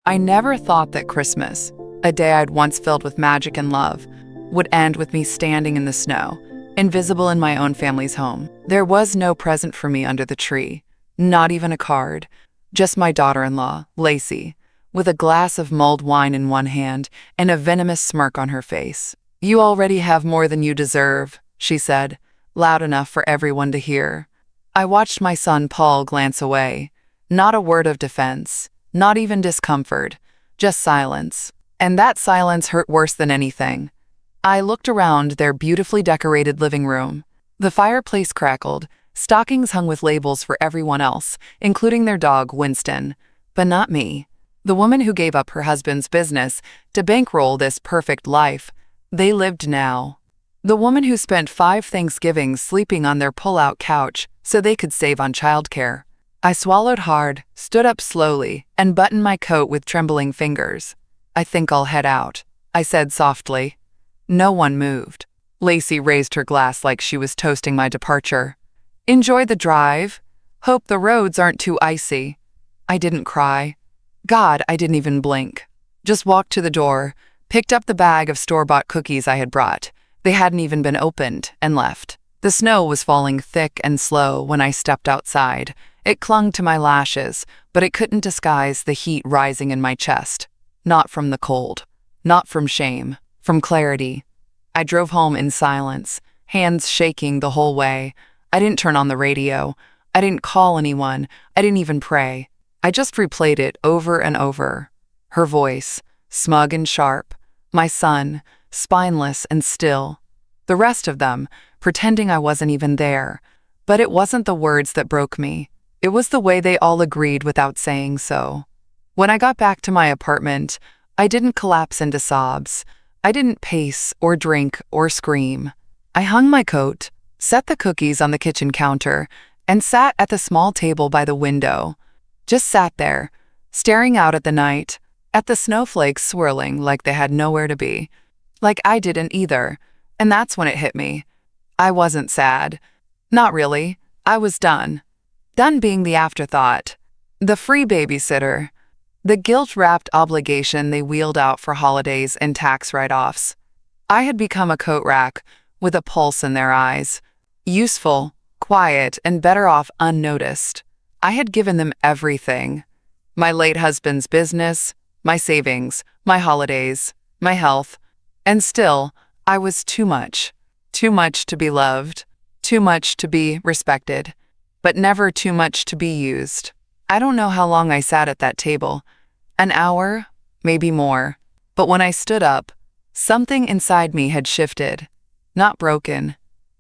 I never thought that Christmas, a day I'd once filled with magic and love, would end with me standing in the snow, invisible in my own family's home. There was no present for me under the tree, not even a card, just my daughter-in-law, Lacey, with a glass of mulled wine in one hand and a venomous smirk on her face. "You already have more than you deserve," she said, loud enough for everyone to hear. I watched my son Paul glance away. Not a word of defense, not even discomfort, just silence. And that silence hurt worse than anything. I looked around their beautifully decorated living room. The fireplace crackled, stockings hung with labels for everyone else, including their dog, Winston, but not me. The woman who gave up her husband's business to bankroll this perfect life, they lived now. The woman who spent 5 Thanksgivings sleeping on their pull-out couch so they could save on childcare. I swallowed hard, stood up slowly, and buttoned my coat with trembling fingers. "I think I'll head out," I said softly. No one moved. Lacey raised her glass like she was toasting my departure. "Enjoy the drive. Hope the roads aren't too icy." I didn't cry. God, I didn't even blink. Just walked to the door, picked up the bag of store-bought cookies I had brought. They hadn't even been opened, and left. The snow was falling thick and slow when I stepped outside. It clung to my lashes, but it couldn't disguise the heat rising in my chest. Not from the cold. Not from shame. From clarity. I drove home in silence, hands shaking the whole way. I didn't turn on the radio. I didn't call anyone. I didn't even pray. I just replayed it over and over. Her voice, smug and sharp. My son, spineless and still. The rest of them, pretending I wasn't even there. But it wasn't the words that broke me. It was the way they all agreed without saying so. When I got back to my apartment, I didn't collapse into sobs. I didn't pace or drink or scream. I hung my coat, set the cookies on the kitchen counter, and sat at the small table by the window. Just sat there, staring out at the night, at the snowflakes swirling like they had nowhere to be. Like I didn't either. And that's when it hit me. I wasn't sad. Not really. I was done. Done being the afterthought. The free babysitter. The guilt-wrapped obligation they wheeled out for holidays and tax write-offs. I had become a coat rack with a pulse in their eyes. Useful, quiet, and better off unnoticed. I had given them everything. My late husband's business, my savings, my holidays, my health. And still, I was too much. Too much to be loved. Too much to be respected. But never too much to be used. I don't know how long I sat at that table. An hour, maybe more. But when I stood up, something inside me had shifted. Not broken.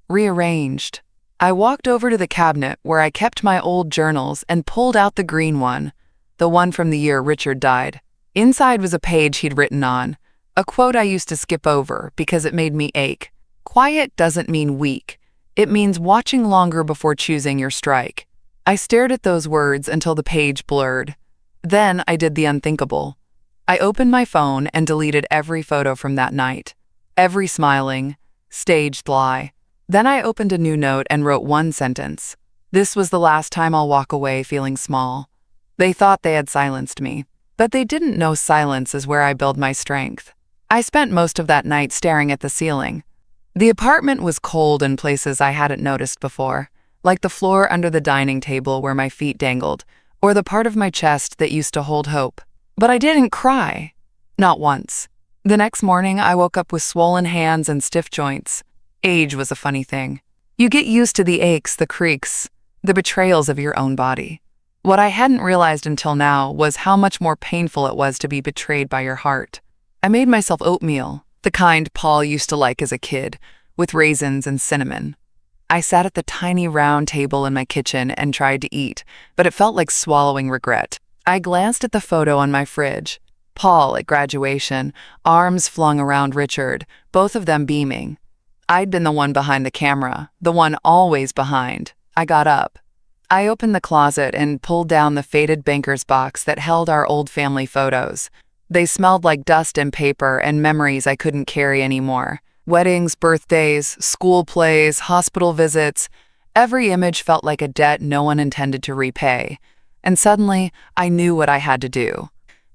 Rearranged. I walked over to the cabinet where I kept my old journals and pulled out the green one. The one from the year Richard died. Inside was a page he'd written on. A quote I used to skip over because it made me ache. Quiet doesn't mean weak. It means watching longer before choosing your strike. I stared at those words until the page blurred. Then I did the unthinkable. I opened my phone and deleted every photo from that night. Every smiling, staged lie. Then I opened a new note and wrote one sentence. "This was the last time I'll walk away feeling small." They thought they had silenced me, but they didn't know silence is where I build my strength. I spent most of that night staring at the ceiling. The apartment was cold in places I hadn't noticed before, like the floor under the dining table where my feet dangled, or the part of my chest that used to hold hope. But I didn't cry. Not once. The next morning, I woke up with swollen hands and stiff joints. Age was a funny thing. You get used to the aches, the creaks, the betrayals of your own body. What I hadn't realized until now was how much more painful it was to be betrayed by your heart. I made myself oatmeal, the kind Paul used to like as a kid, with raisins and cinnamon. I sat at the tiny round table in my kitchen and tried to eat, but it felt like swallowing regret. I glanced at the photo on my fridge. Paul at graduation, arms flung around Richard, both of them beaming. I'd been the one behind the camera, the one always behind. I got up. I opened the closet and pulled down the faded banker's box that held our old family photos. They smelled like dust and paper and memories I couldn't carry anymore. Weddings, birthdays, school plays, hospital visits. Every image felt like a debt no one intended to repay. And suddenly, I knew what I had to do.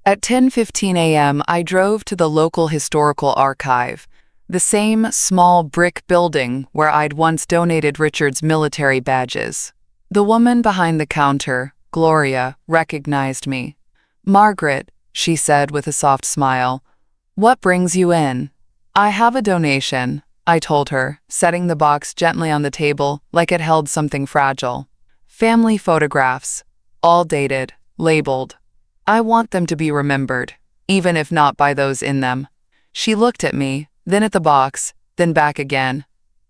At 10:15 a.m., I drove to the local historical archive, the same small brick building where I'd once donated Richard's military badges. The woman behind the counter, Gloria, recognized me. "Margaret," she said with a soft smile, "what brings you in?" "I have a donation," I told her, setting the box gently on the table like it held something fragile. "Family photographs, all dated, labeled. I want them to be remembered, even if not by those in them." She looked at me, then at the box, then back again.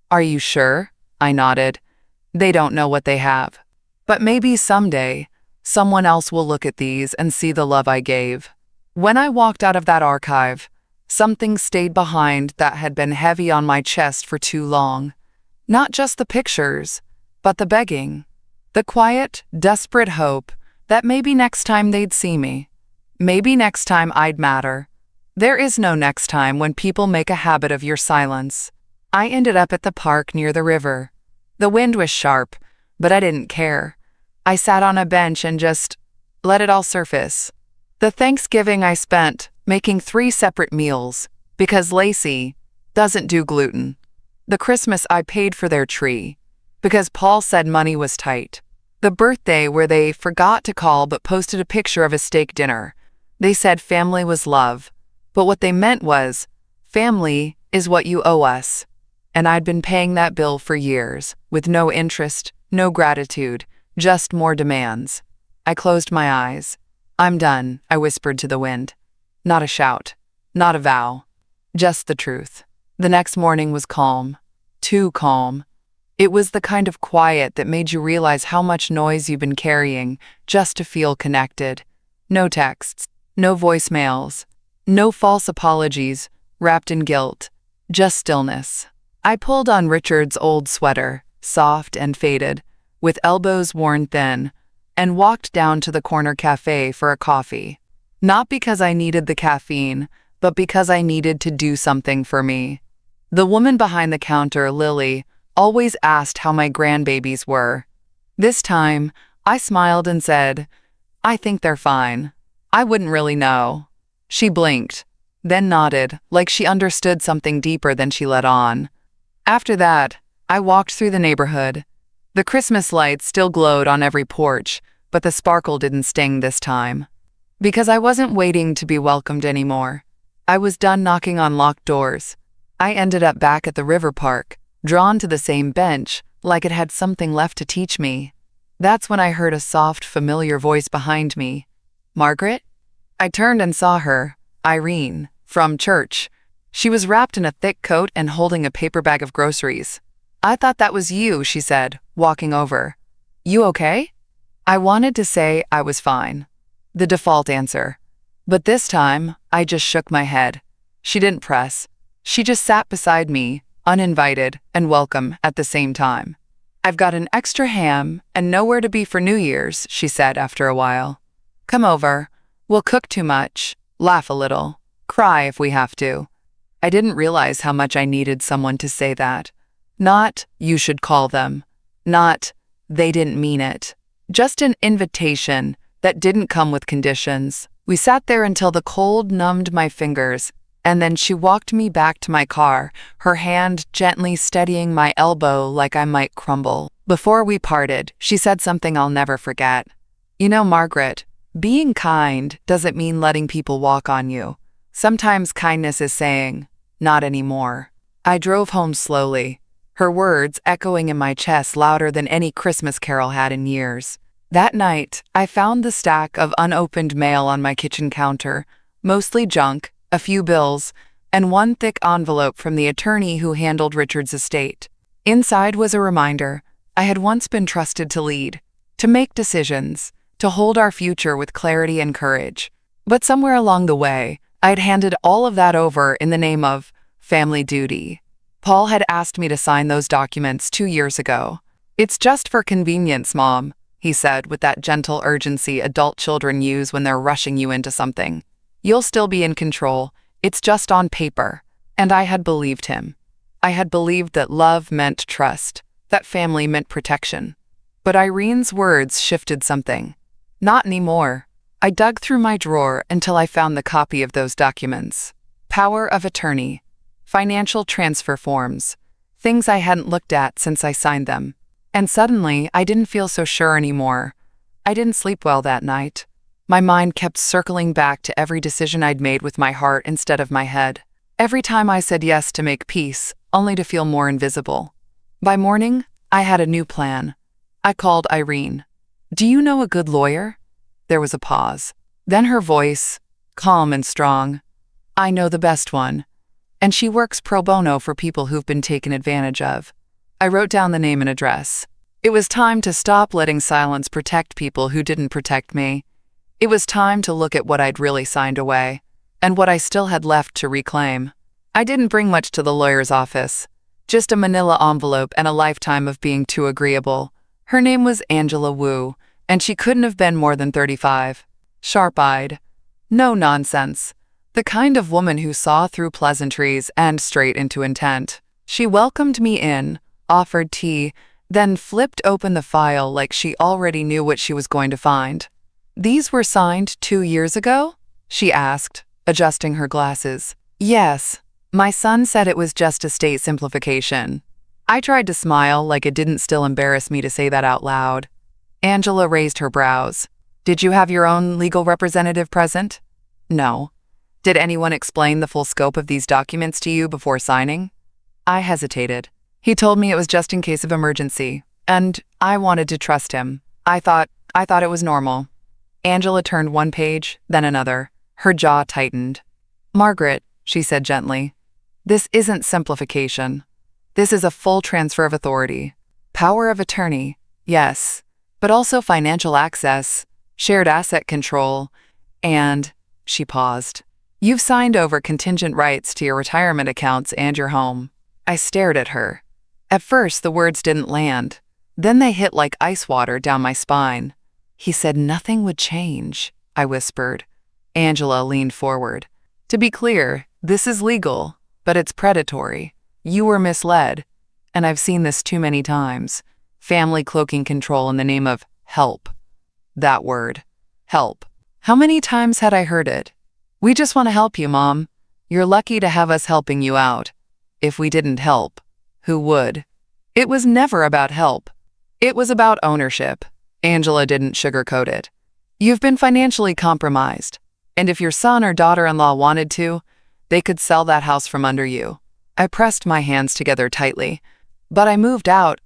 "Are you sure?" I nodded. "They don't know what they have. But maybe someday, someone else will look at these and see the love I gave." When I walked out of that archive, something stayed behind that had been heavy on my chest for too long. Not just the pictures, but the begging. The quiet, desperate hope that maybe next time they'd see me. Maybe next time I'd matter. There is no next time when people make a habit of your silence. I ended up at the park near the river. The wind was sharp, but I didn't care. I sat on a bench and just let it all surface. The Thanksgiving I spent making 3 separate meals because Lacey doesn't do gluten. The Christmas I paid for their tree because Paul said money was tight. The birthday where they forgot to call but posted a picture of a steak dinner. They said family was love, but what they meant was, family is what you owe us. And I'd been paying that bill for years, with no interest, no gratitude, just more demands. I closed my eyes. "I'm done," I whispered to the wind. Not a shout, not a vow, just the truth. The next morning was calm, too calm. It was the kind of quiet that made you realize how much noise you've been carrying just to feel connected. No texts, no voicemails, no false apologies wrapped in guilt, just stillness. I pulled on Richard's old sweater, soft and faded, with elbows worn thin, and walked down to the corner cafe for a coffee. Not because I needed the caffeine, but because I needed to do something for me. The woman behind the counter, Lily, always asked how my grandbabies were. This time, I smiled and said, "I think they're fine. I wouldn't really know." She blinked, then nodded, like she understood something deeper than she let on. After that, I walked through the neighborhood. The Christmas lights still glowed on every porch, but the sparkle didn't sting this time. Because I wasn't waiting to be welcomed anymore. I was done knocking on locked doors. I ended up back at the river park, drawn to the same bench, like it had something left to teach me. That's when I heard a soft, familiar voice behind me. "Margaret?" I turned and saw her, Irene, from church. She was wrapped in a thick coat and holding a paper bag of groceries. "I thought that was you," she said, walking over. "You okay?" I wanted to say I was fine. The default answer. But this time, I just shook my head. She didn't press. She just sat beside me, uninvited and welcome at the same time. "I've got an extra ham and nowhere to be for New Year's," she said after a while. "Come over. We'll cook too much, laugh a little, cry if we have to." I didn't realize how much I needed someone to say that. Not, "you should call them." Not, "they didn't mean it." Just an invitation that didn't come with conditions. We sat there until the cold numbed my fingers, and then she walked me back to my car, her hand gently steadying my elbow like I might crumble. Before we parted, she said something I'll never forget. "You know, Margaret, being kind doesn't mean letting people walk on you. Sometimes kindness is saying, 'Not anymore.'" I drove home slowly, her words echoing in my chest louder than any Christmas carol had in years. That night, I found the stack of unopened mail on my kitchen counter, mostly junk, a few bills, and one thick envelope from the attorney who handled Richard's estate. Inside was a reminder I had once been trusted to lead, to make decisions, to hold our future with clarity and courage. But somewhere along the way, I had handed all of that over in the name of family duty. Paul had asked me to sign those documents 2 years ago. "It's just for convenience, Mom," he said with that gentle urgency adult children use when they're rushing you into something. "You'll still be in control. It's just on paper." And I had believed him. I had believed that love meant trust, that family meant protection. But Irene's words shifted something. "Not anymore." I dug through my drawer until I found the copy of those documents. Power of attorney, financial transfer forms, things I hadn't looked at since I signed them. And suddenly, I didn't feel so sure anymore. I didn't sleep well that night. My mind kept circling back to every decision I'd made with my heart instead of my head. Every time I said yes to make peace, only to feel more invisible. By morning, I had a new plan. I called Irene. "Do you know a good lawyer?" There was a pause. Then her voice, calm and strong. "I know the best one. And she works pro bono for people who've been taken advantage of." I wrote down the name and address. It was time to stop letting silence protect people who didn't protect me. It was time to look at what I'd really signed away, and what I still had left to reclaim. I didn't bring much to the lawyer's office, just a manila envelope and a lifetime of being too agreeable. Her name was Angela Wu, and she couldn't have been more than 35. Sharp-eyed. No nonsense. The kind of woman who saw through pleasantries and straight into intent. She welcomed me in, offered tea, then flipped open the file like she already knew what she was going to find. "These were signed 2 years ago?" she asked, adjusting her glasses. "Yes. My son said it was just estate simplification." I tried to smile like it didn't still embarrass me to say that out loud. Angela raised her brows. "Did you have your own legal representative present?" "No." "Did anyone explain the full scope of these documents to you before signing?" I hesitated. "He told me it was just in case of emergency, and I wanted to trust him. I thought it was normal." Angela turned one page, then another. Her jaw tightened. "Margaret," she said gently, "this isn't simplification. This is a full transfer of authority. Power of attorney, yes, but also financial access, shared asset control, and," she paused, "you've signed over contingent rights to your retirement accounts and your home." I stared at her. At first, the words didn't land. Then they hit like ice water down my spine. "He said nothing would change," I whispered. Angela leaned forward. "To be clear, this is legal, but it's predatory. You were misled, and I've seen this too many times. Family cloaking control in the name of help." That word, help. How many times had I heard it? "We just want to help you, Mom. You're lucky to have us helping you out. If we didn't help, who would?" It was never about help. It was about ownership. Angela didn't sugarcoat it. "You've been financially compromised, and if your son or daughter-in-law wanted to, they could sell that house from under you." I pressed my hands together tightly. "But I moved out.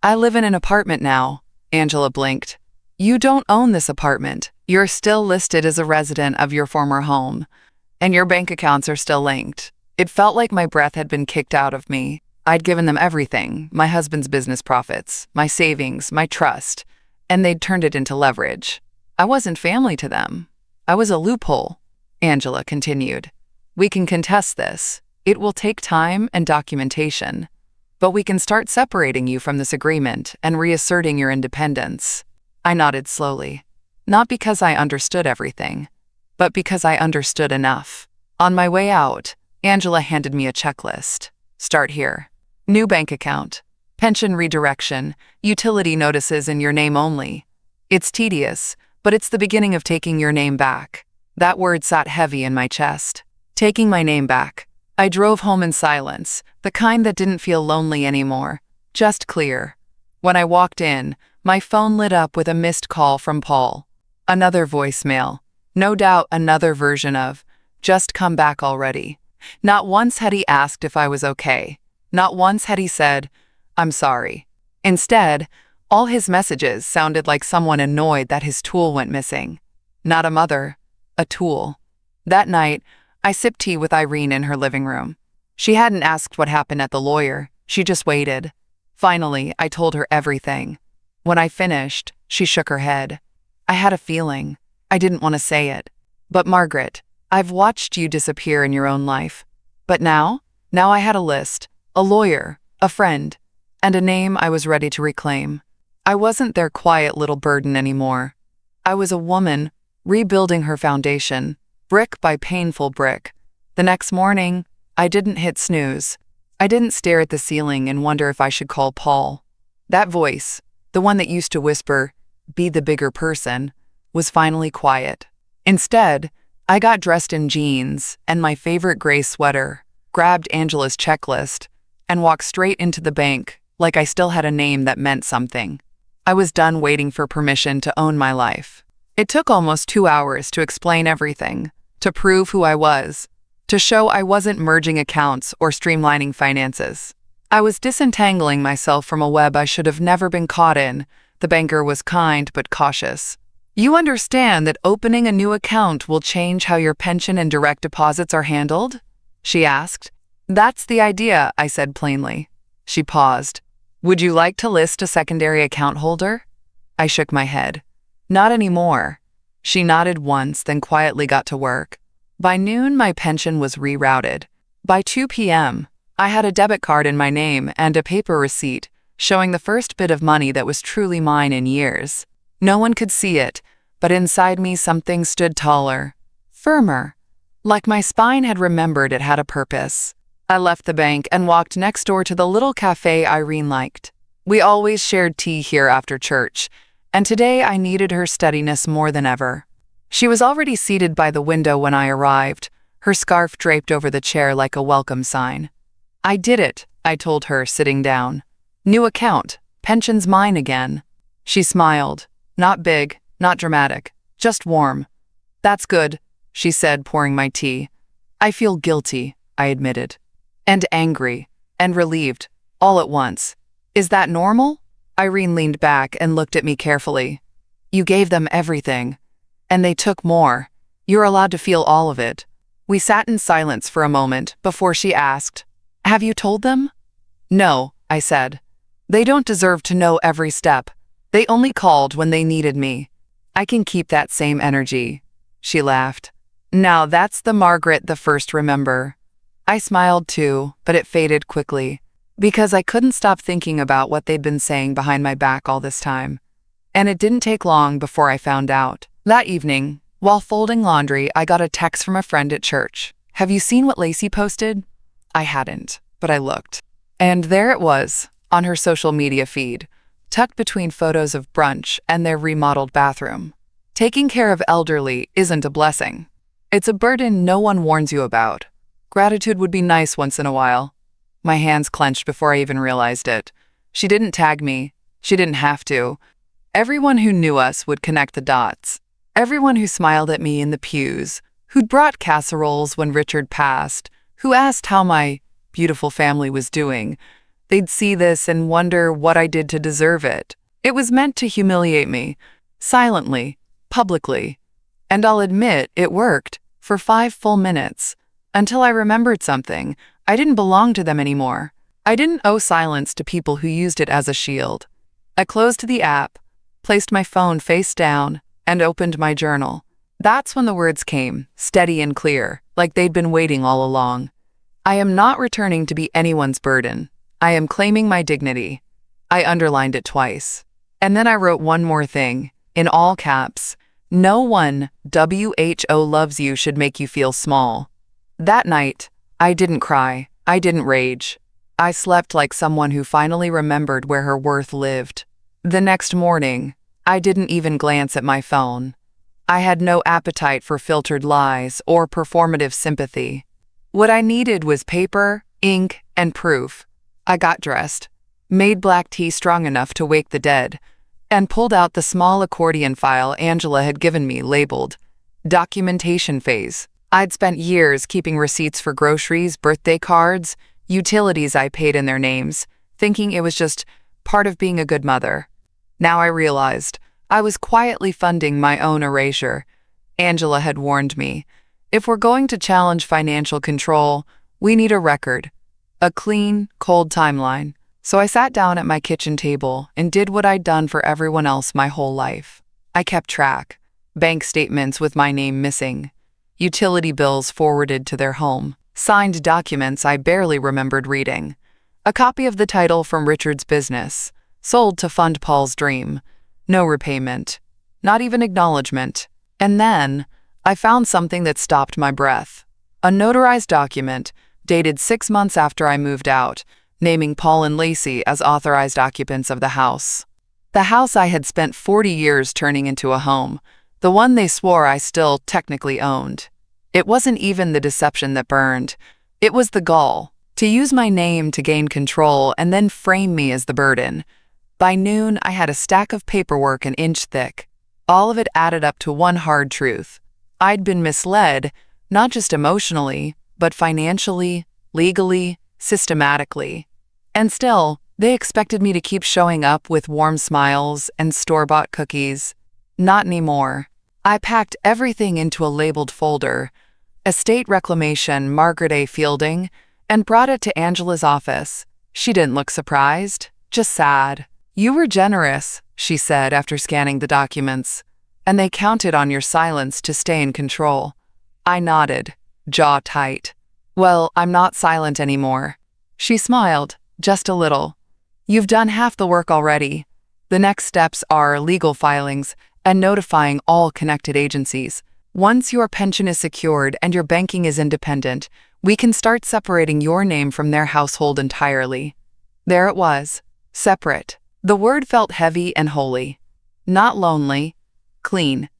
I live in an apartment now." Angela blinked. "You don't own this apartment. You're still listed as a resident of your former home, and your bank accounts are still linked." It felt like my breath had been kicked out of me. I'd given them everything, my husband's business profits, my savings, my trust, and they'd turned it into leverage. I wasn't family to them. I was a loophole. Angela continued. "We can contest this. It will take time and documentation, but we can start separating you from this agreement and reasserting your independence." I nodded slowly, not because I understood everything, but because I understood enough. On my way out, Angela handed me a checklist. "Start here. New bank account, pension redirection, utility notices in your name only. It's tedious, but it's the beginning of taking your name back." That word sat heavy in my chest. Taking my name back. I drove home in silence, the kind that didn't feel lonely anymore, just clear. When I walked in, my phone lit up with a missed call from Paul. Another voicemail. No doubt another version of, "Just come back already." Not once had he asked if I was okay. Not once had he said, "I'm sorry." Instead, all his messages sounded like someone annoyed that his tool went missing. Not a mother, a tool. That night, I sipped tea with Irene in her living room. She hadn't asked what happened at the lawyer. She just waited. Finally, I told her everything. When I finished, she shook her head. I had a feeling. I didn't want to say it. "But Margaret, I've watched you disappear in your own life. But now I had a list, a lawyer, a friend, and a name I was ready to reclaim. I wasn't their quiet little burden anymore. I was a woman, rebuilding her foundation, brick by painful brick. The next morning, I didn't hit snooze. I didn't stare at the ceiling and wonder if I should call Paul. That voice, the one that used to whisper, "Be the bigger person," was finally quiet. Instead, I got dressed in jeans and my favorite gray sweater, grabbed Angela's checklist, and walked straight into the bank like I still had a name that meant something. I was done waiting for permission to own my life. It took almost 2 hours to explain everything, to prove who I was, to show I wasn't merging accounts or streamlining finances. I was disentangling myself from a web I should have never been caught in. The banker was kind but cautious. "You understand that opening a new account will change how your pension and direct deposits are handled?" she asked. "That's the idea," I said plainly. She paused. "Would you like to list a secondary account holder?" I shook my head. "Not anymore." She nodded once, then quietly got to work. By noon, my pension was rerouted. By 2 p.m., I had a debit card in my name and a paper receipt showing the first bit of money that was truly mine in years. No one could see it, but inside me something stood taller, firmer, like my spine had remembered it had a purpose. I left the bank and walked next door to the little cafe Irene liked. We always shared tea here after church, and today I needed her steadiness more than ever. She was already seated by the window when I arrived, her scarf draped over the chair like a welcome sign. "I did it," I told her, sitting down. "New account, pension's mine again." She smiled. Not big, not dramatic, just warm. "That's good," she said, pouring my tea. "I feel guilty," I admitted. "And angry, and relieved, all at once. Is that normal?" Irene leaned back and looked at me carefully. "You gave them everything. And they took more. You're allowed to feel all of it." We sat in silence for a moment before she asked, "Have you told them?" "No," I said. "They don't deserve to know every step. They only called when they needed me. I can keep that same energy." She laughed. "Now that's the Margaret the first remember." I smiled too, but it faded quickly, because I couldn't stop thinking about what they'd been saying behind my back all this time. And it didn't take long before I found out. That evening, while folding laundry, I got a text from a friend at church. "Have you seen what Lacey posted?" I hadn't, but I looked. And there it was, on her social media feed, tucked between photos of brunch and their remodeled bathroom. Taking care of elderly isn't a blessing. It's a burden no one warns you about. Gratitude would be nice once in a while. My hands clenched before I even realized it. She didn't tag me. She didn't have to. Everyone who knew us would connect the dots. Everyone who smiled at me in the pews, who'd brought casseroles when Richard passed, who asked how my beautiful family was doing, they'd see this and wonder what I did to deserve it. It was meant to humiliate me, silently, publicly. And I'll admit, it worked, for 5 full minutes, until I remembered something. I didn't belong to them anymore. I didn't owe silence to people who used it as a shield. I closed the app, placed my phone face down, and opened my journal. That's when the words came, steady and clear, like they'd been waiting all along. "I am not returning to be anyone's burden. I am claiming my dignity." I underlined it twice. And then I wrote one more thing, in all caps. "No one WHO loves you should make you feel small." That night, I didn't cry. I didn't rage. I slept like someone who finally remembered where her worth lived. The next morning, I didn't even glance at my phone. I had no appetite for filtered lies or performative sympathy. What I needed was paper, ink, and proof. I got dressed, made black tea strong enough to wake the dead, and pulled out the small accordion file Angela had given me labeled documentation phase. I'd spent years keeping receipts for groceries, birthday cards, utilities I paid in their names, thinking it was just part of being a good mother. Now I realized I was quietly funding my own erasure. Angela had warned me, if we're going to challenge financial control, we need a record, a clean, cold timeline. So I sat down at my kitchen table and did what I'd done for everyone else my whole life. I kept track, bank statements with my name missing, utility bills forwarded to their home, signed documents I barely remembered reading, a copy of the title from Richard's business, sold to fund Paul's dream. No repayment, not even acknowledgement. And then, I found something that stopped my breath. A notarized document, dated 6 months after I moved out, naming Paul and Lacey as authorized occupants of the house. The house I had spent 40 years turning into a home, The one they swore I still technically owned. It wasn't even the deception that burned. It was the gall, to use my name to gain control and then frame me as the burden. By noon, I had a stack of paperwork an inch thick. All of it added up to one hard truth. I'd been misled, not just emotionally, but financially, legally, systematically. And still, they expected me to keep showing up with warm smiles and store-bought cookies. Not anymore. I packed everything into a labeled folder, Estate Reclamation, Margaret A. Fielding, and brought it to Angela's office. She didn't look surprised, just sad. "You were generous," she said after scanning the documents, "and they counted on your silence to stay in control." I nodded, jaw tight. "Well, I'm not silent anymore." She smiled, just a little. "You've done half the work already. The next steps are legal filings and notifying all connected agencies. Once your pension is secured and your banking is independent, we can start separating your name from their household entirely." There it was, separate. The word felt heavy and holy. Not lonely, clean.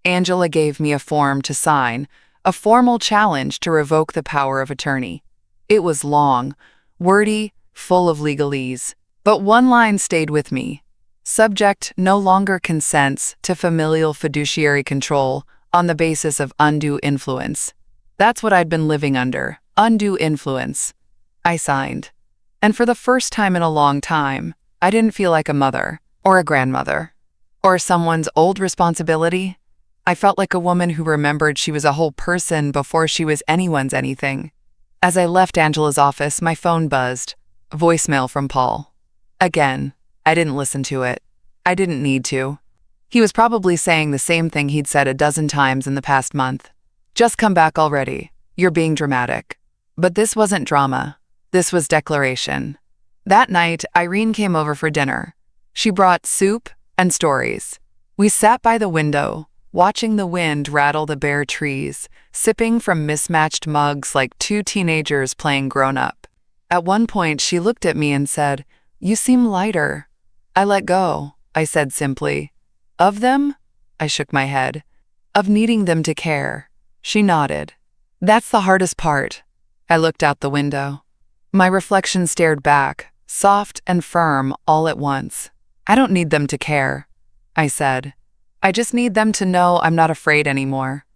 Angela gave me a form to sign, a formal challenge to revoke the power of attorney. It was long, wordy, full of legalese. But one line stayed with me. Subject no longer consents to familial fiduciary control on the basis of undue influence. That's what I'd been living under, undue influence. I signed. And for the first time in a long time, I didn't feel like a mother, or a grandmother, or someone's old responsibility. I felt like a woman who remembered she was a whole person before she was anyone's anything. As I left Angela's office, my phone buzzed. A voicemail from Paul. Again, I didn't listen to it. I didn't need to. He was probably saying the same thing he'd said a dozen times in the past month. "Just come back already. You're being dramatic." But this wasn't drama. This was declaration. That night, Irene came over for dinner. She brought soup and stories. We sat by the window, watching the wind rattle the bare trees, sipping from mismatched mugs like two teenagers playing grown-up. At one point, she looked at me and said, "You seem lighter." "I let go," I said simply. "Of them?" I shook my head. "Of needing them to care." She nodded. "That's the hardest part." I looked out the window. My reflection stared back, soft and firm all at once. "I don't need them to care," I said. "I just need them to know I'm not afraid anymore."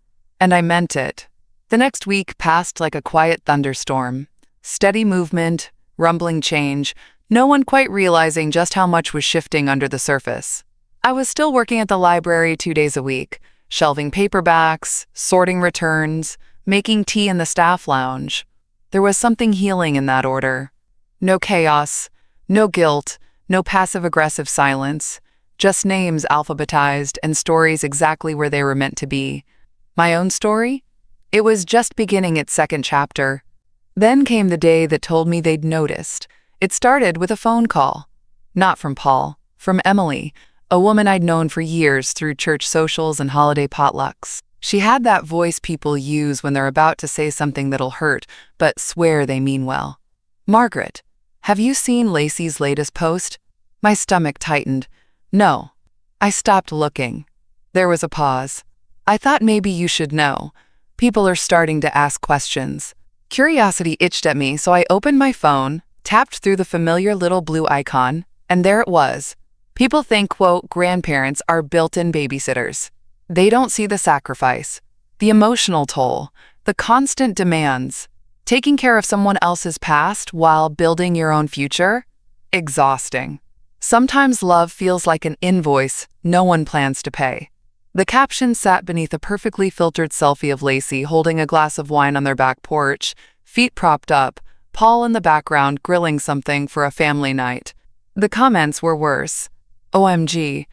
And I meant it. The next week passed like a quiet thunderstorm. Steady movement, rumbling change, no one quite realizing just how much was shifting under the surface. I was still working at the library 2 days a week, shelving paperbacks, sorting returns, making tea in the staff lounge. There was something healing in that order. No chaos, no guilt, no passive-aggressive silence, just names alphabetized and stories exactly where they were meant to be. My own story? It was just beginning its second chapter. Then came the day that told me they'd noticed. It started with a phone call. Not from Paul, from Emily, a woman I'd known for years through church socials and holiday potlucks. She had that voice people use when they're about to say something that'll hurt, but swear they mean well. "Margaret, have you seen Lacey's latest post?" My stomach tightened. "No." I stopped looking. There was a pause. "I thought maybe you should know. People are starting to ask questions." Curiosity itched at me, so I opened my phone, tapped through the familiar little blue icon, and there it was. People think, quote, grandparents are built-in babysitters. They don't see the sacrifice, the emotional toll, the constant demands. Taking care of someone else's past while building your own future? Exhausting. Sometimes love feels like an invoice no one plans to pay. The caption sat beneath a perfectly filtered selfie of Lacey holding a glass of wine on their back porch, feet propped up, Paul in the background grilling something for a family night. The comments were worse. "OMG,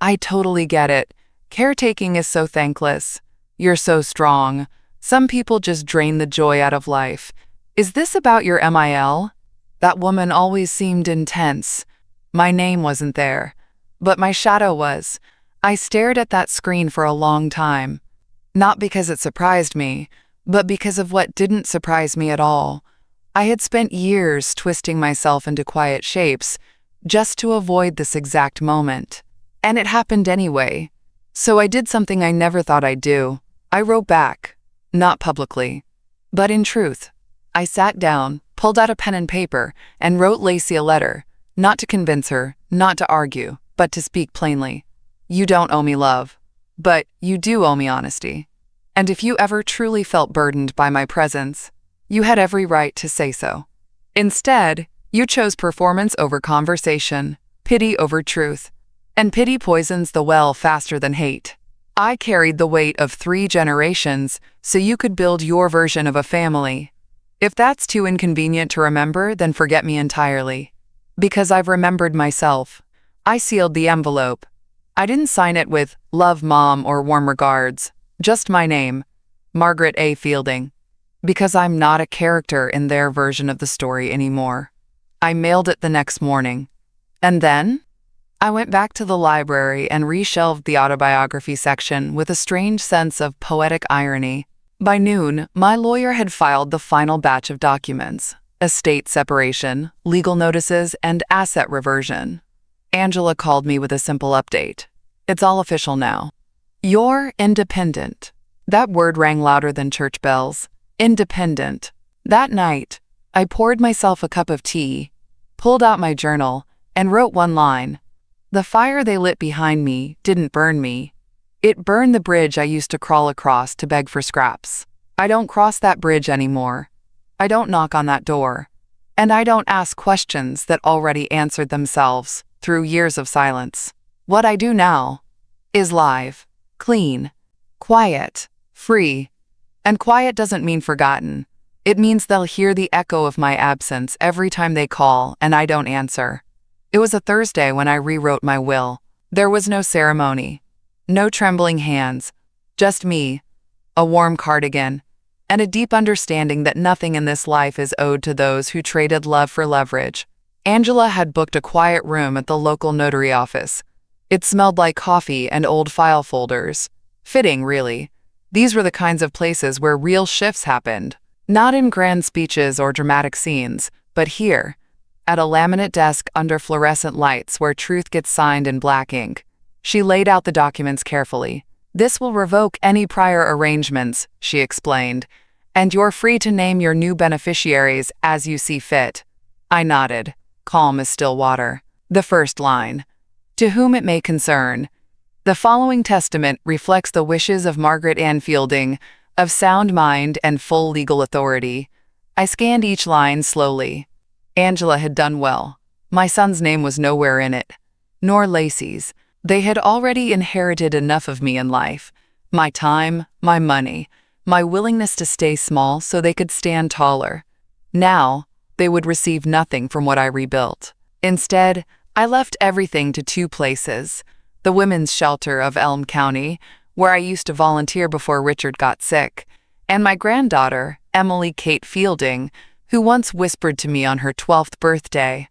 I totally get it. Caretaking is so thankless. You're so strong. Some people just drain the joy out of life. Is this about your MIL? That woman always seemed intense." My name wasn't there, but my shadow was. I stared at that screen for a long time. Not because it surprised me, but because of what didn't surprise me at all. I had spent years twisting myself into quiet shapes just to avoid this exact moment. And it happened anyway. So I did something I never thought I'd do. I wrote back. Not publicly, but in truth. I sat down, pulled out a pen and paper, and wrote Lacey a letter, not to convince her, not to argue, but to speak plainly. You don't owe me love, but you do owe me honesty. And if you ever truly felt burdened by my presence, you had every right to say so. Instead, you chose performance over conversation, pity over truth, and pity poisons the well faster than hate. I carried the weight of 3 generations so you could build your version of a family. If that's too inconvenient to remember, then forget me entirely. Because I've remembered myself. I sealed the envelope. I didn't sign it with "Love Mom" or "Warm Regards," just my name, Margaret A. Fielding. Because I'm not a character in their version of the story anymore. I mailed it the next morning. And then I went back to the library and reshelved the autobiography section with a strange sense of poetic irony. By noon, my lawyer had filed the final batch of documents: estate separation, legal notices, and asset reversion. Angela called me with a simple update. It's all official now. You're independent. That word rang louder than church bells. Independent. That night, I poured myself a cup of tea, pulled out my journal, and wrote one line. The fire they lit behind me didn't burn me. It burned the bridge I used to crawl across to beg for scraps. I don't cross that bridge anymore. I don't knock on that door. And I don't ask questions that already answered themselves through years of silence. What I do now is live, clean, quiet, free. And quiet doesn't mean forgotten. It means they'll hear the echo of my absence every time they call and I don't answer. It was a Thursday when I rewrote my will. There was no ceremony, no trembling hands, just me, a warm cardigan, and a deep understanding that nothing in this life is owed to those who traded love for leverage. Angela had booked a quiet room at the local notary office. It smelled like coffee and old file folders. Fitting, really. These were the kinds of places where real shifts happened. Not in grand speeches or dramatic scenes, but here, at a laminate desk under fluorescent lights where truth gets signed in black ink. She laid out the documents carefully. This will revoke any prior arrangements, she explained, and you're free to name your new beneficiaries as you see fit. I nodded, calm as still water. The first line. To whom it may concern. The following testament reflects the wishes of Margaret Ann Fielding, of sound mind and full legal authority. I scanned each line slowly. Angela had done well. My son's name was nowhere in it. Nor Lacey's. They had already inherited enough of me in life. My time, my money, my willingness to stay small so they could stand taller. Now, they would receive nothing from what I rebuilt. Instead, I left everything to 2 places. The women's shelter of Elm County, where I used to volunteer before Richard got sick, and my granddaughter, Emily Kate Fielding, who once whispered to me on her 12th birthday,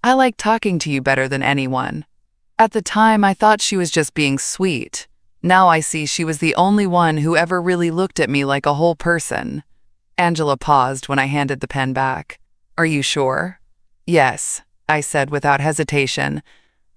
"I like talking to you better than anyone." At the time, I thought she was just being sweet. Now I see she was the only one who ever really looked at me like a whole person. Angela paused when I handed the pen back. Are you sure? Yes, I said without hesitation.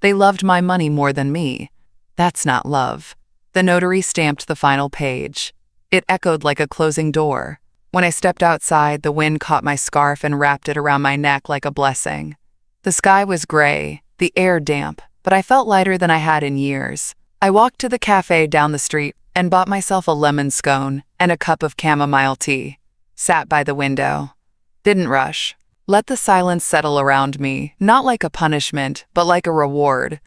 They loved my money more than me. That's not love. The notary stamped the final page. It echoed like a closing door. When I stepped outside, the wind caught my scarf and wrapped it around my neck like a blessing. The sky was gray, the air damp, but I felt lighter than I had in years. I walked to the cafe down the street and bought myself a lemon scone and a cup of chamomile tea. Sat by the window. Didn't rush. Let the silence settle around me, not like a punishment, but like a reward.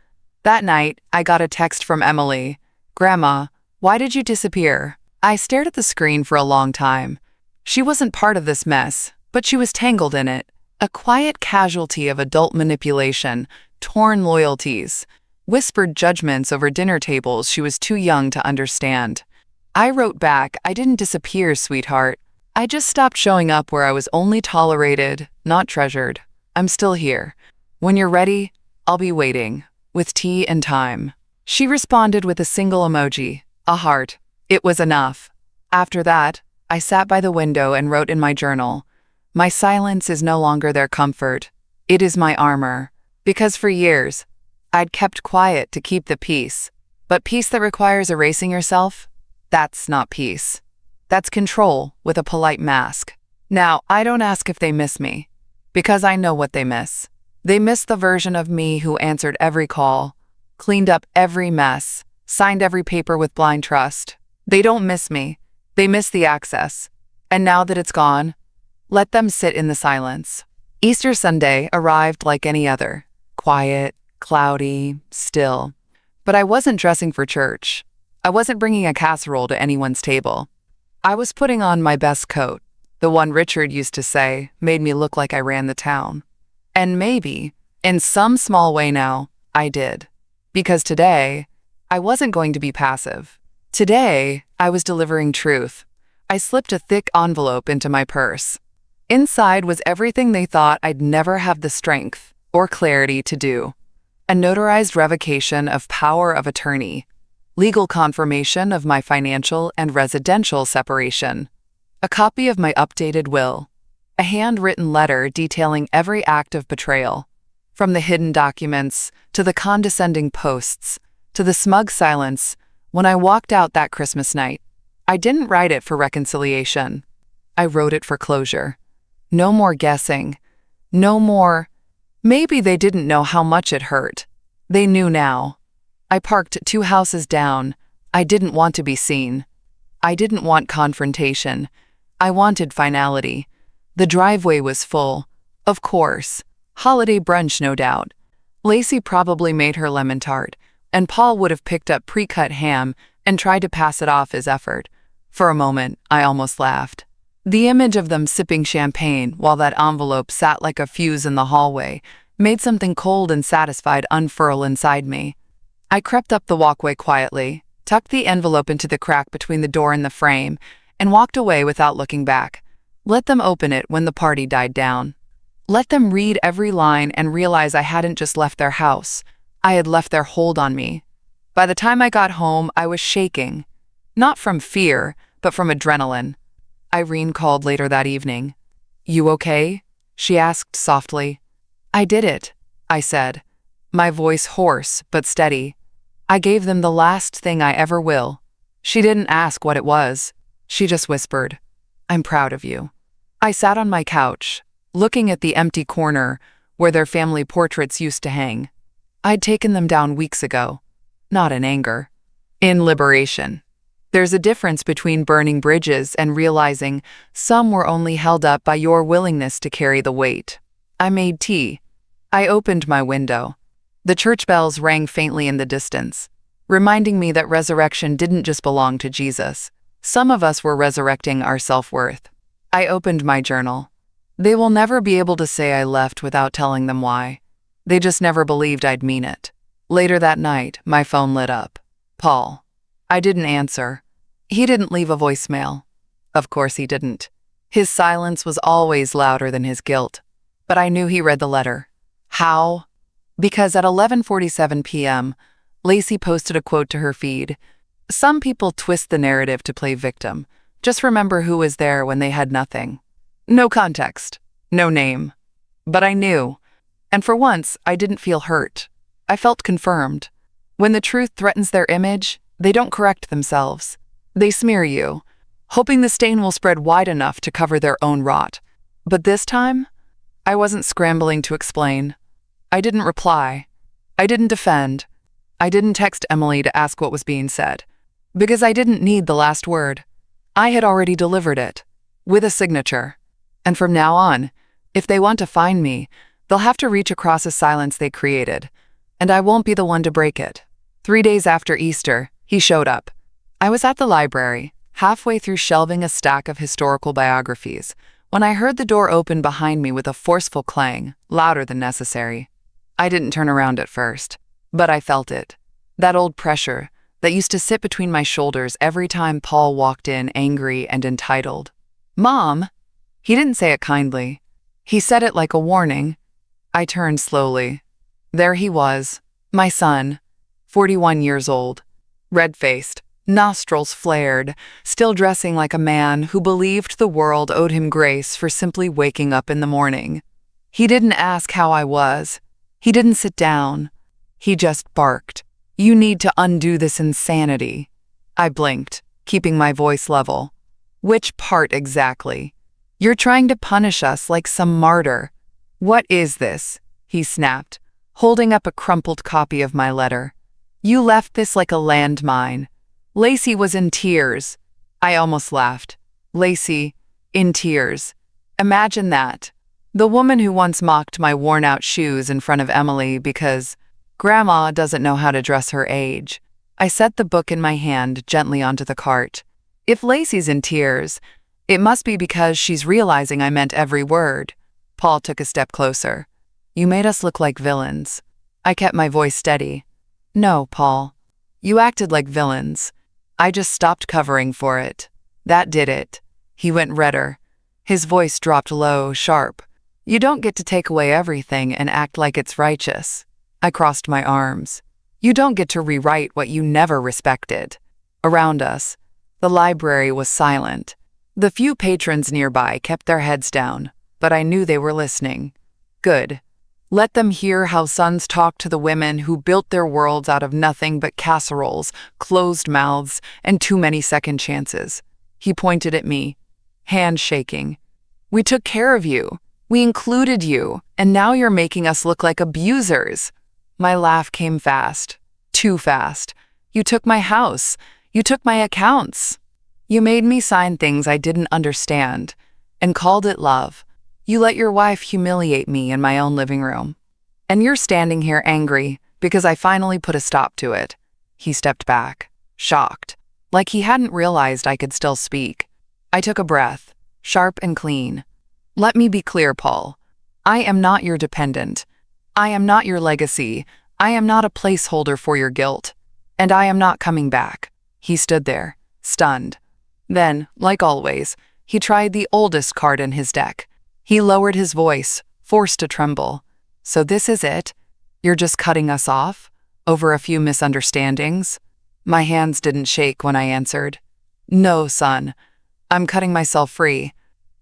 That night, I got a text from Emily. "Grandma, why did you disappear?" I stared at the screen for a long time. She wasn't part of this mess, but she was tangled in it. A quiet casualty of adult manipulation, torn loyalties, whispered judgments over dinner tables she was too young to understand. I wrote back, "I didn't disappear, sweetheart. I just stopped showing up where I was only tolerated, not treasured. I'm still here. When you're ready, I'll be waiting, with tea and time." She responded with a single emoji, a heart. It was enough. After that, I sat by the window and wrote in my journal, "My silence is no longer their comfort. It is my armor." Because for years, I'd kept quiet to keep the peace. But peace that requires erasing yourself? That's not peace. That's control with a polite mask. Now, I don't ask if they miss me, because I know what they miss. They miss the version of me who answered every call, cleaned up every mess, signed every paper with blind trust. They don't miss me. They miss the access. And now that it's gone, let them sit in the silence. Easter Sunday arrived like any other, quiet, cloudy, still. But I wasn't dressing for church. I wasn't bringing a casserole to anyone's table. I was putting on my best coat, the one Richard used to say made me look like I ran the town. And maybe, in some small way now, I did. Because today, I wasn't going to be passive. Today, I was delivering truth. I slipped a thick envelope into my purse. Inside was everything they thought I'd never have the strength or clarity to do. A notarized revocation of power of attorney, legal confirmation of my financial and residential separation, a copy of my updated will, a handwritten letter detailing every act of betrayal, from the hidden documents to the condescending posts to the smug silence when I walked out that Christmas night. I didn't write it for reconciliation. I wrote it for closure. No more guessing. No more, maybe they didn't know how much it hurt. They knew now. I parked 2 houses down. I didn't want to be seen. I didn't want confrontation. I wanted finality. The driveway was full. Of course. Holiday brunch, no doubt. Lacey probably made her lemon tart, and Paul would have picked up pre-cut ham and tried to pass it off as effort. For a moment, I almost laughed. The image of them sipping champagne while that envelope sat like a fuse in the hallway made something cold and satisfied unfurl inside me. I crept up the walkway quietly, tucked the envelope into the crack between the door and the frame, and walked away without looking back. Let them open it when the party died down. Let them read every line and realize I hadn't just left their house. I had left their hold on me. By the time I got home, I was shaking. Not from fear, but from adrenaline. Irene called later that evening. "You okay?" she asked softly. "I did it," I said, my voice hoarse but steady. "I gave them the last thing I ever will." She didn't ask what it was. She just whispered, "I'm proud of you." I sat on my couch, looking at the empty corner where their family portraits used to hang. I'd taken them down weeks ago, not in anger, in liberation. There's a difference between burning bridges and realizing some were only held up by your willingness to carry the weight. I made tea. I opened my window. The church bells rang faintly in the distance, reminding me that resurrection didn't just belong to Jesus. Some of us were resurrecting our self-worth. I opened my journal. They will never be able to say I left without telling them why. They just never believed I'd mean it. Later that night, my phone lit up. Paul. I didn't answer. He didn't leave a voicemail. Of course he didn't. His silence was always louder than his guilt. But I knew he read the letter. How? Because at 11:47 p.m., Lacey posted a quote to her feed. Some people twist the narrative to play victim. Just remember who was there when they had nothing. No context. No name. But I knew. And for once, I didn't feel hurt. I felt confirmed. When the truth threatens their image, they don't correct themselves. They smear you, hoping the stain will spread wide enough to cover their own rot. But this time, I wasn't scrambling to explain. I didn't reply. I didn't defend. I didn't text Emily to ask what was being said. Because I didn't need the last word. I had already delivered it. With a signature. And from now on, if they want to find me, they'll have to reach across a silence they created. And I won't be the one to break it. 3 days after Easter, he showed up. I was at the library, halfway through shelving a stack of historical biographies, when I heard the door open behind me with a forceful clang, louder than necessary. I didn't turn around at first, but I felt it. That old pressure that used to sit between my shoulders every time Paul walked in angry and entitled. "Mom!" He didn't say it kindly. He said it like a warning. I turned slowly. There he was, my son, 41 years old, red-faced, nostrils flared, still dressing like a man who believed the world owed him grace for simply waking up in the morning. He didn't ask how I was. He didn't sit down. He just barked. You need to undo this insanity. I blinked, keeping my voice level. Which part exactly? You're trying to punish us like some martyr. What is this? He snapped, holding up a crumpled copy of my letter. You left this like a landmine. Lacey was in tears. I almost laughed. Lacey, in tears. Imagine that. The woman who once mocked my worn-out shoes in front of Emily because Grandma doesn't know how to dress her age. I set the book in my hand gently onto the cart. If Lacey's in tears, it must be because she's realizing I meant every word. Paul took a step closer. You made us look like villains. I kept my voice steady. No, Paul. You acted like villains. I just stopped covering for it. That did it. He went redder. His voice dropped low, sharp. You don't get to take away everything and act like it's righteous. I crossed my arms. You don't get to rewrite what you never respected. Around us, the library was silent. The few patrons nearby kept their heads down, but I knew they were listening. Good. Let them hear how sons talk to the women who built their worlds out of nothing but casseroles, closed mouths, and too many second chances. He pointed at me, hand shaking. We took care of you. We included you, and now you're making us look like abusers. My laugh came fast, too fast. You took my house. You took my accounts. You made me sign things I didn't understand, and called it love. You let your wife humiliate me in my own living room. And you're standing here angry because I finally put a stop to it. He stepped back, shocked, like he hadn't realized I could still speak. I took a breath, sharp and clean. Let me be clear, Paul. I am not your dependent. I am not your legacy. I am not a placeholder for your guilt. And I am not coming back. He stood there, stunned. Then, like always, he tried the oldest card in his deck. He lowered his voice, forced to tremble. So this is it? You're just cutting us off? Over a few misunderstandings? My hands didn't shake when I answered. No, son. I'm cutting myself free.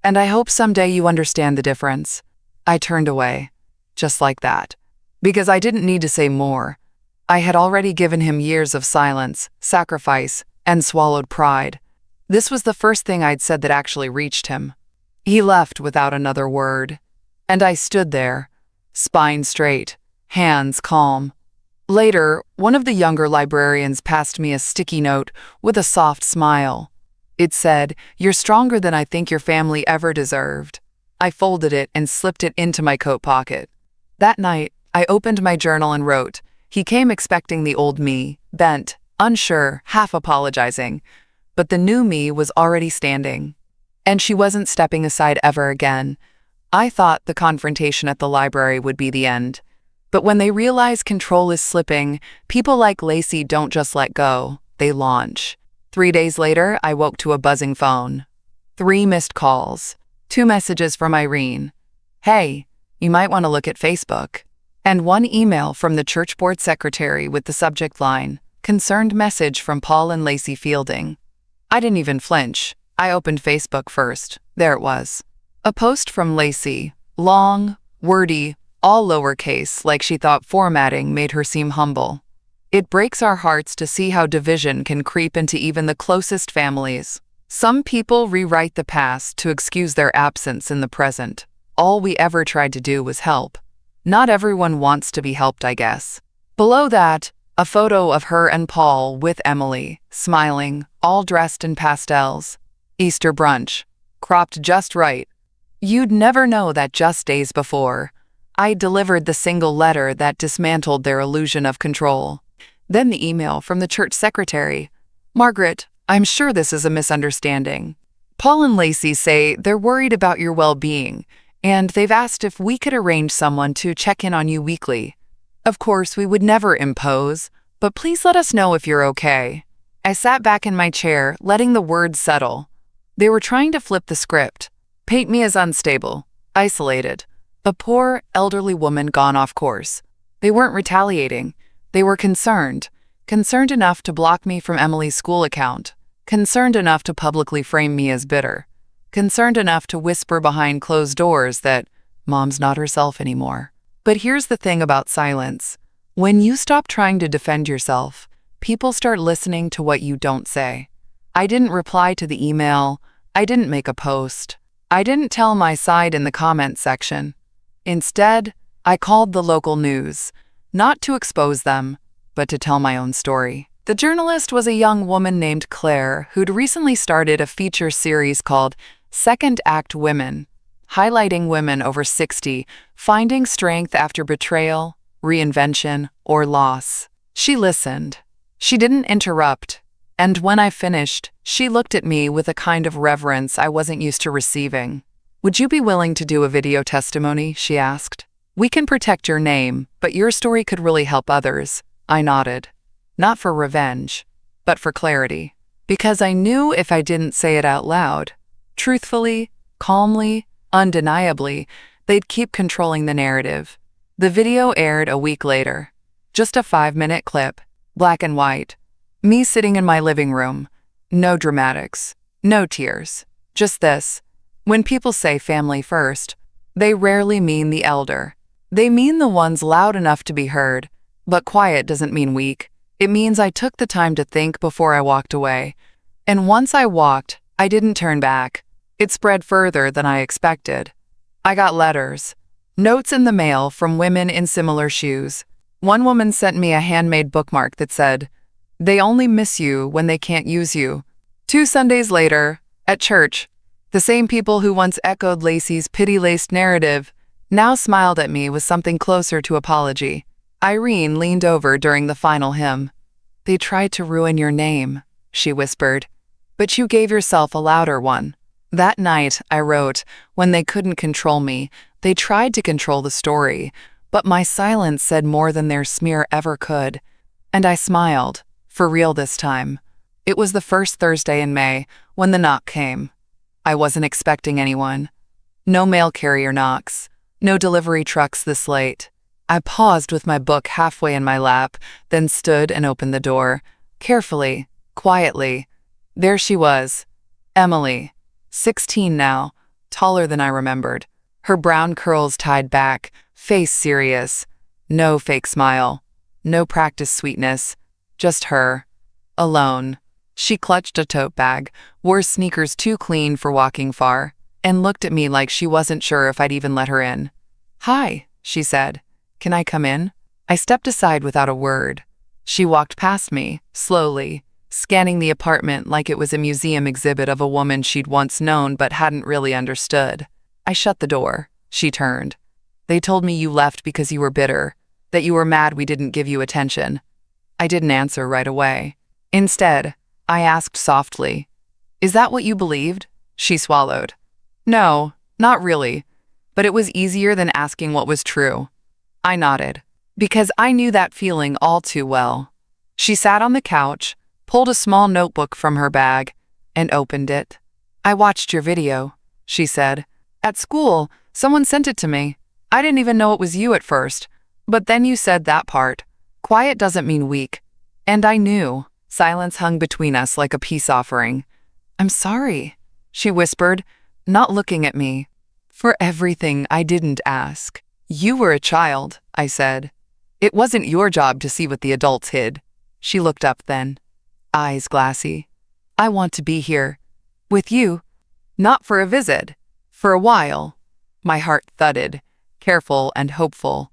And I hope someday you understand the difference. I turned away, just like that, because I didn't need to say more. I had already given him years of silence, sacrifice, and swallowed pride. This was the first thing I'd said that actually reached him. He left without another word, and I stood there, spine straight, hands calm. Later, one of the younger librarians passed me a sticky note with a soft smile. It said, "You're stronger than I think your family ever deserved." I folded it and slipped it into my coat pocket. That night, I opened my journal and wrote, "He came expecting the old me, bent, unsure, half apologizing, but the new me was already standing. And she wasn't stepping aside ever again." I thought the confrontation at the library would be the end. But when they realize control is slipping, people like Lacey don't just let go, they launch. 3 days later, I woke to a buzzing phone. 3 missed calls. 2 messages from Irene. "Hey, you might want to look at Facebook." And 1 email from the church board secretary with the subject line, "Concerned message from Paul and Lacey Fielding." I didn't even flinch. I opened Facebook first. There it was. A post from Lacey. Long, wordy, all lowercase, like she thought formatting made her seem humble. It breaks our hearts to see how division can creep into even the closest families. Some people rewrite the past to excuse their absence in the present. All we ever tried to do was help. Not everyone wants to be helped, I guess. Below that, a photo of her and Paul with Emily, smiling, all dressed in pastels. Easter brunch, cropped just right. You'd never know that just days before, I delivered the single letter that dismantled their illusion of control. Then the email from the church secretary. "Margaret, I'm sure this is a misunderstanding. Paul and Lacey say they're worried about your well-being, and they've asked if we could arrange someone to check in on you weekly. Of course, we would never impose, but please let us know if you're okay." I sat back in my chair, letting the words settle. They were trying to flip the script, paint me as unstable, isolated, a poor, elderly woman gone off course. They weren't retaliating. They were concerned enough to block me from Emily's school account, concerned enough to publicly frame me as bitter, concerned enough to whisper behind closed doors that Mom's not herself anymore. But here's the thing about silence. When you stop trying to defend yourself, people start listening to what you don't say. I didn't reply to the email. I didn't make a post. I didn't tell my side in the comments section. Instead, I called the local news, not to expose them, but to tell my own story. The journalist was a young woman named Claire who'd recently started a feature series called Second Act Women, highlighting women over 60 finding strength after betrayal, reinvention, or loss. She listened. She didn't interrupt. And when I finished, she looked at me with a kind of reverence I wasn't used to receiving. "Would you be willing to do a video testimony?" she asked. "We can protect your name, but your story could really help others." I nodded. Not for revenge, but for clarity. Because I knew if I didn't say it out loud, truthfully, calmly, undeniably, they'd keep controlling the narrative. The video aired a week later. Just a 5-minute clip, black and white. Me sitting in my living room. No dramatics. No tears. Just this. When people say family first, they rarely mean the elder. They mean the ones loud enough to be heard. But quiet doesn't mean weak. It means I took the time to think before I walked away. And once I walked, I didn't turn back. It spread further than I expected. I got letters, notes in the mail from women in similar shoes. One woman sent me a handmade bookmark that said, "They only miss you when they can't use you." 2 Sundays later, at church, the same people who once echoed Lacey's pity-laced narrative now smiled at me with something closer to apology. Irene leaned over during the final hymn. "They tried to ruin your name," she whispered, "but you gave yourself a louder one." That night, I wrote, "When they couldn't control me, they tried to control the story, but my silence said more than their smear ever could." And I smiled, for real this time. It was the first Thursday in May when the knock came. I wasn't expecting anyone. No mail carrier knocks, no delivery trucks this late. I paused with my book halfway in my lap, then stood and opened the door. Carefully, quietly. There she was, Emily, 16 now, taller than I remembered. Her brown curls tied back, face serious. No fake smile, no practiced sweetness, just her, alone. She clutched a tote bag, wore sneakers too clean for walking far, and looked at me like she wasn't sure if I'd even let her in. "Hi," she said. "Can I come in?" I stepped aside without a word. She walked past me, slowly, scanning the apartment like it was a museum exhibit of a woman she'd once known but hadn't really understood. I shut the door. She turned. "They told me you left because you were bitter, that you were mad we didn't give you attention." I didn't answer right away. Instead, I asked softly, "Is that what you believed?" She swallowed. "No, not really, but it was easier than asking what was true." I nodded, because I knew that feeling all too well. She sat on the couch, pulled a small notebook from her bag, and opened it. "I watched your video," she said. "At school, someone sent it to me. I didn't even know it was you at first, but then you said that part. Quiet doesn't mean weak." And I knew. Silence hung between us like a peace offering. "I'm sorry," she whispered, not looking at me, "for everything I didn't ask." "You were a child," I said. "It wasn't your job to see what the adults hid." She looked up then, eyes glassy. "I want to be here. With you. Not for a visit. For a while." My heart thudded, careful and hopeful.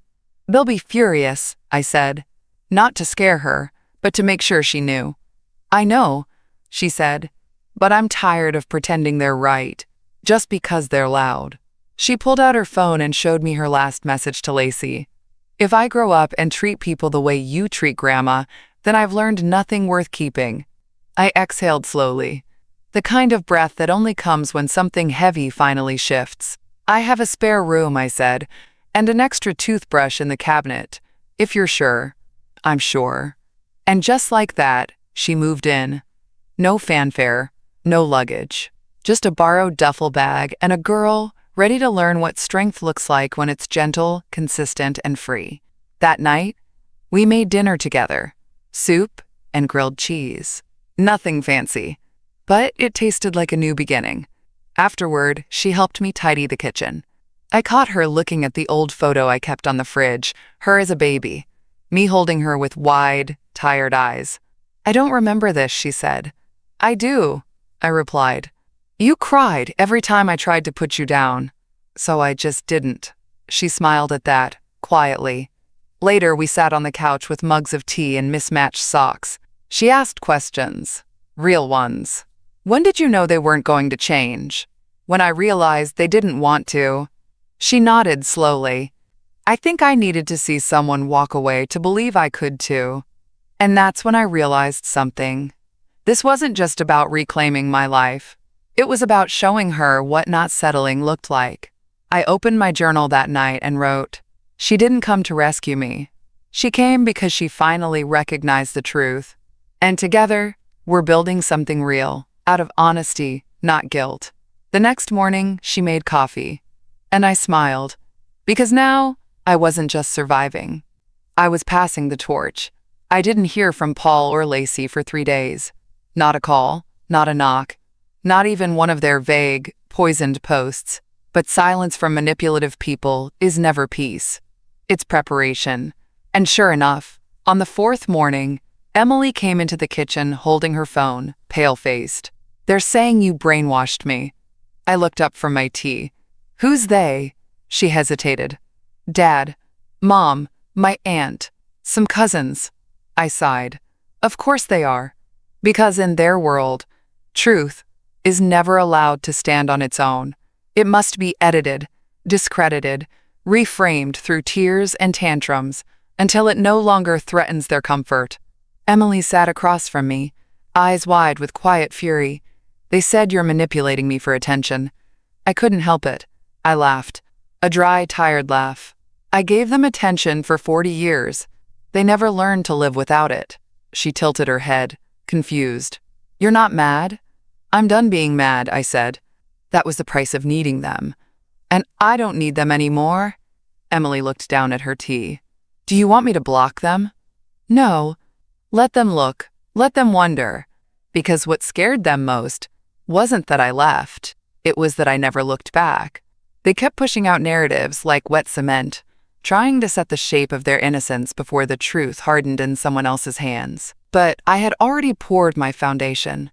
"They'll be furious," I said. Not to scare her, but to make sure she knew. "I know," she said, "but I'm tired of pretending they're right, just because they're loud." She pulled out her phone and showed me her last message to Lacey. "If I grow up and treat people the way you treat Grandma, then I've learned nothing worth keeping." I exhaled slowly, the kind of breath that only comes when something heavy finally shifts. "I have a spare room," I said, "and an extra toothbrush in the cabinet, if you're sure." "I'm sure." And just like that, she moved in. No fanfare, no luggage, just a borrowed duffel bag and a girl ready to learn what strength looks like when it's gentle, consistent, and free. That night, we made dinner together. Soup and grilled cheese. Nothing fancy, but it tasted like a new beginning. Afterward, she helped me tidy the kitchen. I caught her looking at the old photo I kept on the fridge, her as a baby. me holding her with wide, tired eyes. "I don't remember this," she said. "I do," I replied. "You cried every time I tried to put you down." "So I just didn't." She smiled at that, quietly. Later, we sat on the couch with mugs of tea and mismatched socks. She asked questions. Real ones. "When did you know they weren't going to change?" "When I realized they didn't want to." She nodded slowly. "I think I needed to see someone walk away to believe I could too." And that's when I realized something. This wasn't just about reclaiming my life. It was about showing her what not settling looked like. I opened my journal that night and wrote, "She didn't come to rescue me. She came because she finally recognized the truth. And together, we're building something real, out of honesty, not guilt." The next morning, she made coffee. And I smiled. Because now, I wasn't just surviving. I was passing the torch. I didn't hear from Paul or Lacey for 3 days. Not a call, not a knock, not even one of their vague, poisoned posts. But silence from manipulative people is never peace. It's preparation. And sure enough, on the 4th morning, Emily came into the kitchen holding her phone, pale-faced. "They're saying you brainwashed me." I looked up from my tea. "Who's they?" She hesitated. "Dad, Mom, my aunt, some cousins." I sighed. Of course they are. Because in their world, truth is never allowed to stand on its own. It must be edited, discredited, reframed through tears and tantrums until it no longer threatens their comfort. Emily sat across from me, eyes wide with quiet fury. "They said you're manipulating me for attention." I couldn't help it. I laughed. A dry, tired laugh. "I gave them attention for 40 years. They never learned to live without it." She tilted her head, confused. "You're not mad?" "I'm done being mad," I said. "That was the price of needing them. And I don't need them anymore." Emily looked down at her tea. "Do you want me to block them?" "No. Let them look. Let them wonder." Because what scared them most wasn't that I left. It was that I never looked back. They kept pushing out narratives like wet cement, trying to set the shape of their innocence before the truth hardened in someone else's hands. But I had already poured my foundation.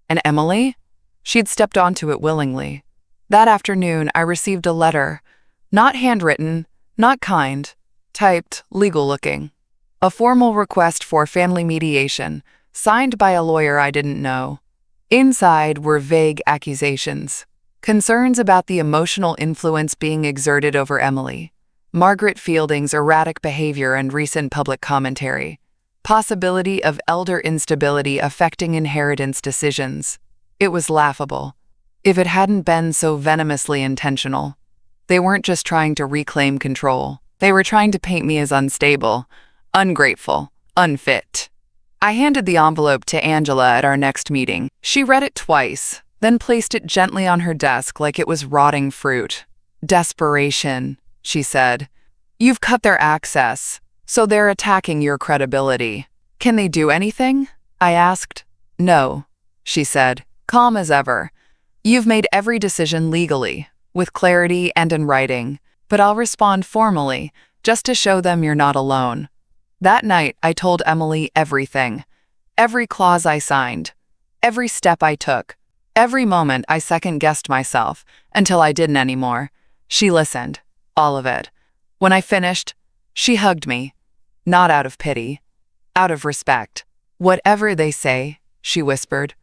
And Emily? She'd stepped onto it willingly. That afternoon, I received a letter. Not handwritten, not kind, typed, legal-looking. A formal request for family mediation, signed by a lawyer I didn't know. Inside were vague accusations. Concerns about the emotional influence being exerted over Emily. Margaret Fielding's erratic behavior and recent public commentary. Possibility of elder instability affecting inheritance decisions. It was laughable. If it hadn't been so venomously intentional. They weren't just trying to reclaim control. They were trying to paint me as unstable, ungrateful, unfit. I handed the envelope to Angela at our next meeting. She read it twice, then placed it gently on her desk like it was rotting fruit. "Desperation," she said. "You've cut their access, so they're attacking your credibility." "Can they do anything?" I asked. "No," she said, calm as ever. "You've made every decision legally, with clarity and in writing, but I'll respond formally, just to show them you're not alone." That night, I told Emily everything. Every clause I signed. Every step I took. Every moment I second-guessed myself, until I didn't anymore. She listened. All of it. When I finished, she hugged me. Not out of pity. Out of respect. "Whatever they say," she whispered,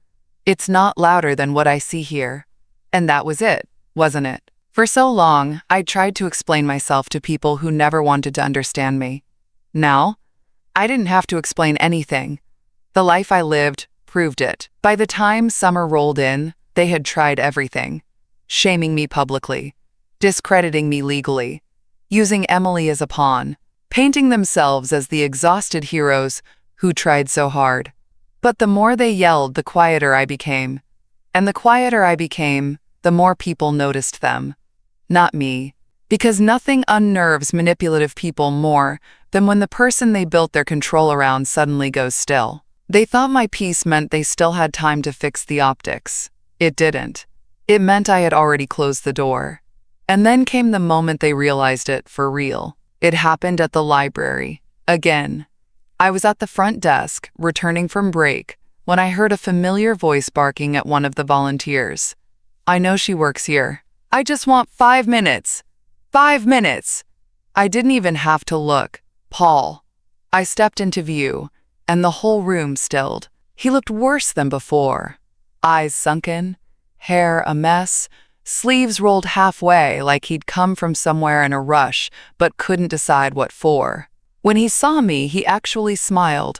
"it's not louder than what I see here." And that was it, wasn't it? For so long, I'd tried to explain myself to people who never wanted to understand me. Now, I didn't have to explain anything. The life I lived proved it. By the time summer rolled in, they had tried everything. Shaming me publicly. Discrediting me legally. Using Emily as a pawn. Painting themselves as the exhausted heroes who tried so hard. But the more they yelled, the quieter I became. And the quieter I became, the more people noticed them. Not me. Because nothing unnerves manipulative people more than when the person they built their control around suddenly goes still. They thought my peace meant they still had time to fix the optics. It didn't. It meant I had already closed the door. And then came the moment they realized it for real. It happened at the library. Again. I was at the front desk, returning from break, when I heard a familiar voice barking at one of the volunteers. I know she works here. I just want 5 minutes. 5 minutes. I didn't even have to look. Paul. I stepped into view, and the whole room stilled. He looked worse than before. Eyes sunken, hair a mess, sleeves rolled halfway like he'd come from somewhere in a rush but couldn't decide what for. When he saw me, he actually smiled.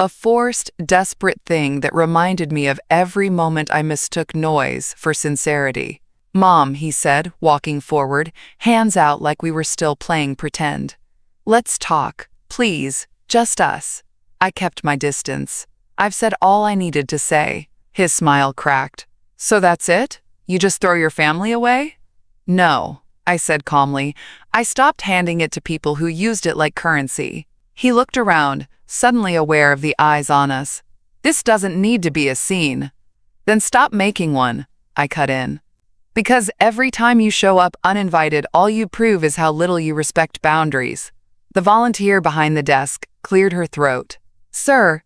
A forced, desperate thing that reminded me of every moment I mistook noise for sincerity. "Mom," he said, walking forward, hands out like we were still playing pretend. "Let's talk, please, just us." I kept my distance. "I've said all I needed to say." His smile cracked. "So that's it? You just throw your family away?" "No," I said calmly. "I stopped handing it to people who used it like currency." He looked around, suddenly aware of the eyes on us. "This doesn't need to be a scene." "Then stop making one," I cut in. "Because every time you show up uninvited, all you prove is how little you respect boundaries." The volunteer behind the desk cleared her throat. "Sir,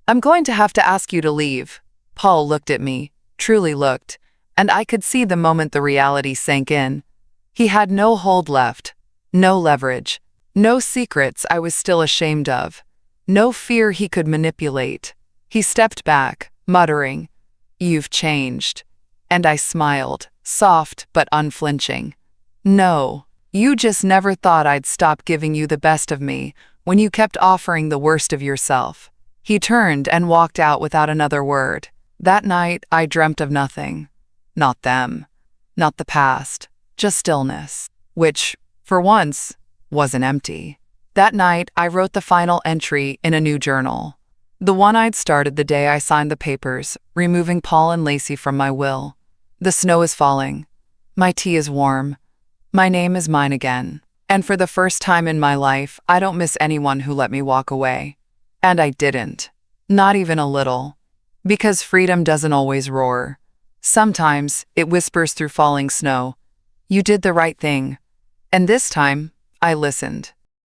I'm going to have to ask you to leave." Paul looked at me, truly looked, and I could see the moment the reality sank in. He had no hold left, no leverage, no secrets I was still ashamed of, no fear he could manipulate. He stepped back, muttering, "You've changed." And I smiled, soft but unflinching. "No, you just never thought I'd stop giving you the best of me when you kept offering the worst of yourself." He turned and walked out without another word. That night, I dreamt of nothing. Not them, not the past, just stillness, which, for once, wasn't empty. That night, I wrote the final entry in a new journal. The one I'd started the day I signed the papers, removing Paul and Lacey from my will. The snow is falling. My tea is warm. My name is mine again. And for the first time in my life, I don't miss anyone who let me walk away. And I didn't. Not even a little. Because freedom doesn't always roar. Sometimes it whispers through falling snow. You did the right thing. And this time, I listened.